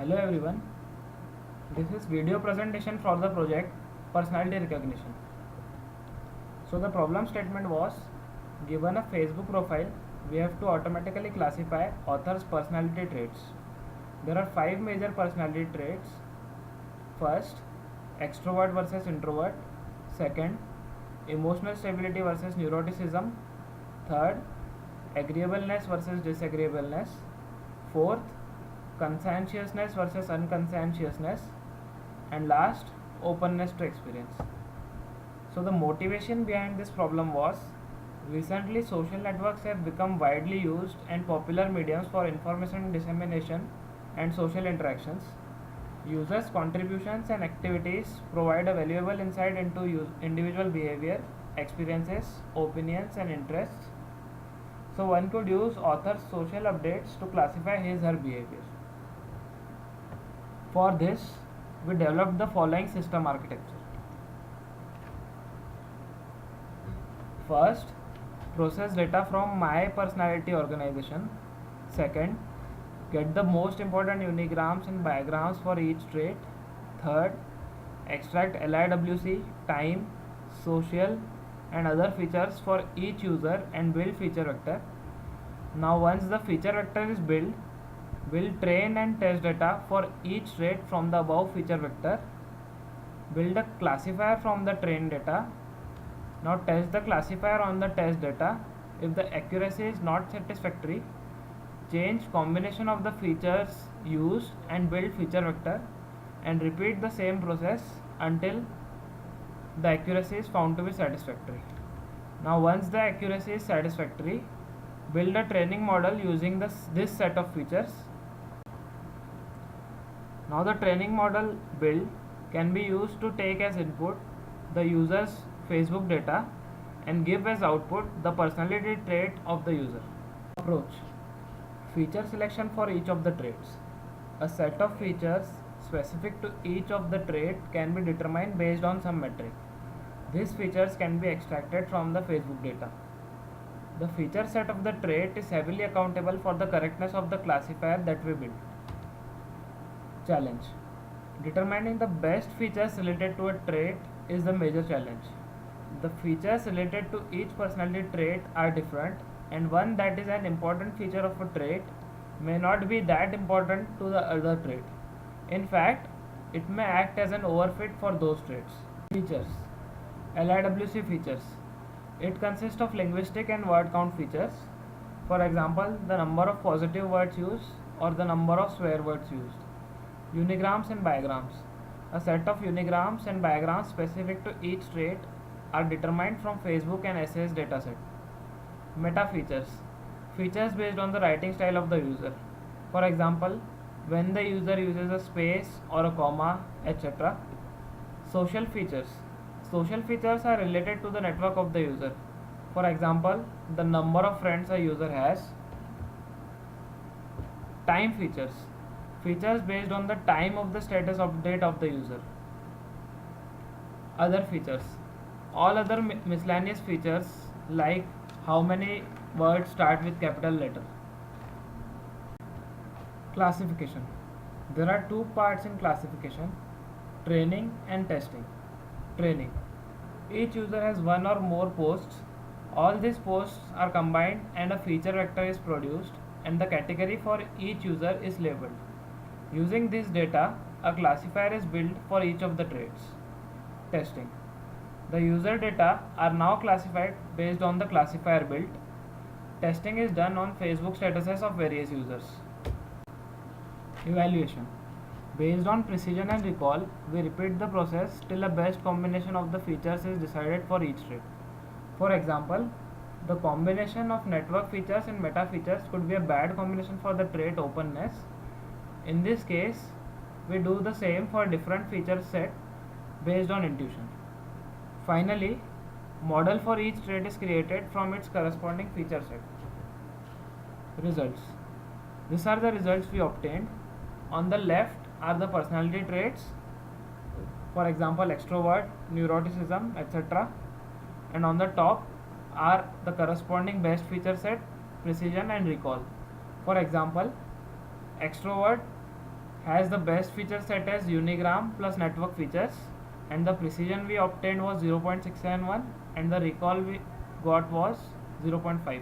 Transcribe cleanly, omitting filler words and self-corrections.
Hello everyone, this is video presentation for the project Personality Recognition. So the problem statement was, given a Facebook profile, we have to automatically classify author's personality traits. There are 5 major personality traits. First, extrovert versus introvert. Second, emotional stability versus neuroticism. Third, agreeableness versus disagreeableness. Fourth, conscientiousness versus unconscientiousness. And last, openness to experience. So the motivation behind this problem was, recently social networks have become widely used and popular mediums for information dissemination and social interactions. Users' contributions and activities provide a valuable insight into individual behavior, experiences, opinions, and interests. So one could use author's social updates to classify his/her behavior. For this, we developed the following system architecture. First, process data from my personality organization. Second, get the most important unigrams and bigrams for each trait. Third, extract LIWC, time, social, and other features for each user and build feature vector. Now once the feature vector is built, we'll train and test data for each trait from the above feature vector. Build a classifier from the trained data. Now test the classifier on the test data. If the accuracy is not satisfactory, change combination of the features used and build feature vector, and repeat the same process until the accuracy is found to be satisfactory. Now once the accuracy is satisfactory, build a training model using this set of features. Now the training model build can be used to take as input the user's Facebook data and give as output the personality trait of the user. Approach: feature selection for each of the traits. A set of features specific to each of the trait can be determined based on some metric. These features can be extracted from the Facebook data. The feature set of the trait is heavily accountable for the correctness of the classifier that we build. Challenge: determining the best features related to a trait is the major challenge. The features related to each personality trait are different, and one that is an important feature of a trait may not be that important to the other trait. In fact, it may act as an overfit for those traits. Features: LIWC features. It consists of linguistic and word count features. For example, the number of positive words used or the number of swear words used. Unigrams and bigrams. A set of unigrams and bigrams specific to each trait are determined from Facebook and SAS dataset. Meta features. Features based on the writing style of the user. For example, when the user uses a space or a comma, etc. Social features. Social features are related to the network of the user. For example, the number of friends a user has. Time features. Features based on the time of the status update of the user. Other features. All other miscellaneous features like how many words start with capital letter. Classification. There are two parts in classification: training and testing. Training. Each user has one or more posts. All these posts are combined and a feature vector is produced, and the category for each user is labeled. Using this data, a classifier is built for each of the traits. Testing. The user data are now classified based on the classifier built. Testing is done on Facebook statuses of various users. Evaluation. Based on precision and recall, we repeat the process till a best combination of the features is decided for each trait. For example, the combination of network features and meta features could be a bad combination for the trait openness. In this case, we do the same for different feature set based on intuition. Finally, model for each trait is created from its corresponding feature set. Results. These are the results we obtained. On the left are the personality traits, for example extrovert, neuroticism, etc. And on the top are the corresponding best feature set, precision and recall. For example, extrovert has the best feature set as Unigram plus network features, and the precision we obtained was 0.671 and the recall we got was 0.54.